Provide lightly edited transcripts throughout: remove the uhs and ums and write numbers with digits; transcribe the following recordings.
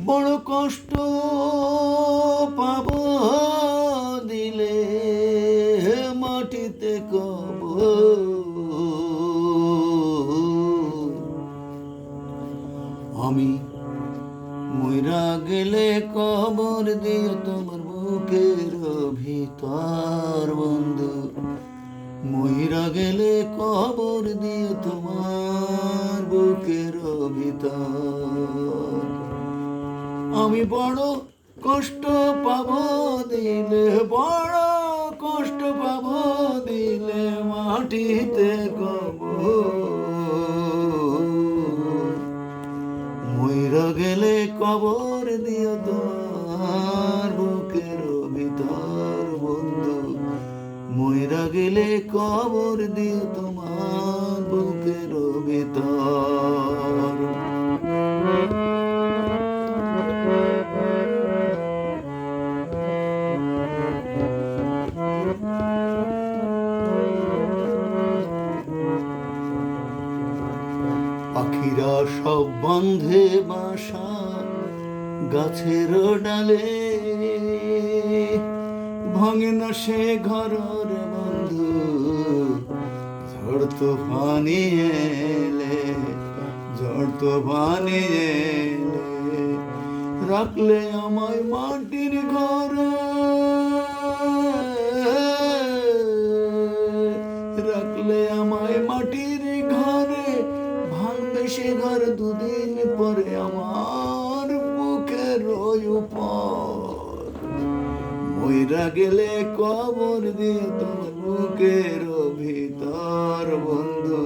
বড় কষ্ট পাব দিলে মাটিতে কবর। আমি মইরা গেলে কবর দিও তোমার বুকের ভিতর বন্ধু। মইরা গেলে কবর দিও তোমার বুকের ভিতর। আমি বড় কষ্ট পাব দিলে, বড় কষ্ট পাব দিলে মাটিতে কবর। মইরা গেলে কবর দিও তোমার বুকের ভিতর বন্ধু। মইরা গেলে কবর দিও তোমার বুকের ভিতর। পাখিরা সব বন্ধে বাসা গাছের ডালে, ভাঙে না সে ঘরের বন্ধু ঝড় তুফানি এলে, ঝড় তুফানি এলে। রাখলে আমায় মাটির ঘরে, রাখলে আমায় মাটির ঘরে, ভাঙবে সে ঘর দুদিন পরে আমার বুকের উপর। মইরা গেলে কবর দিও তোমার বুকের ভিতর বন্ধু।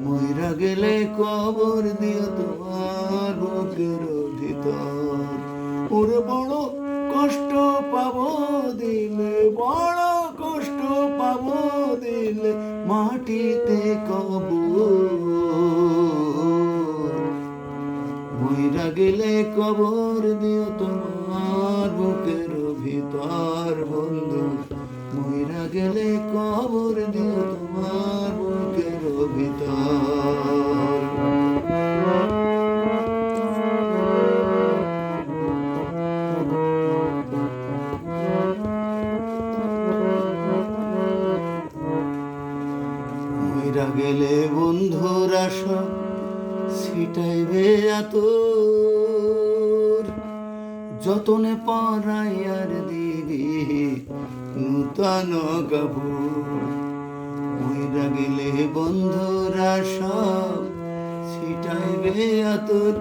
মইরা গেলে কবর দিও তোমার বুকের ভিতর। ওরে বড় কষ্ট পাব দিলে, বড় কষ্ট পাব দিলে মাটিতে কবর। মইরা গেলে কবর দিও তোমার বুকের ভিতর বন্ধু। মইরা গেলে কবর দিও তোমার বুকের ভিতর। মইরা গেলে বন্ধুরা সব ছিটাইবে আতর, যতনে পরাইয়ার দিবি নূতন কাপড়। মইরা গেলে বন্ধুরা সব ছিটাইবে আতর,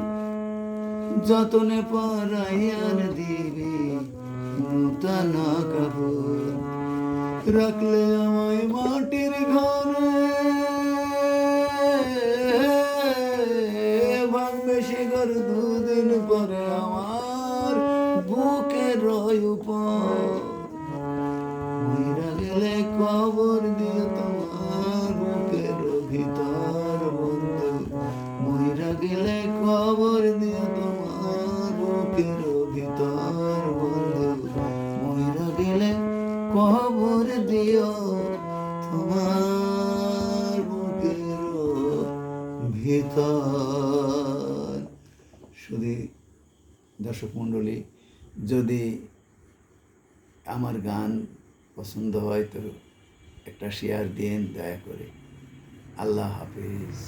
যতনে পরাইয়ার দিবি নূতন কাপড়। রাখলে আমায় মাটির ঘরে, ভাঙবে সে ঘর দুদিন পরে আমার বুকের উপর। মইরা গেলে কবর দিও তোমার বুকের ভিতর বন্ধু। মইরা গেলে কবর দিও তোমার বুকের ভিতর বন্ধু। মইরা গেলে কবর দিও তোমার বুকের ভিতর। শুধু দর্শক মণ্ডলী, যদি আমার গান পছন্দ হয় তো একটা শেয়ার দিন দয়া করে। আল্লাহ হাফিজ।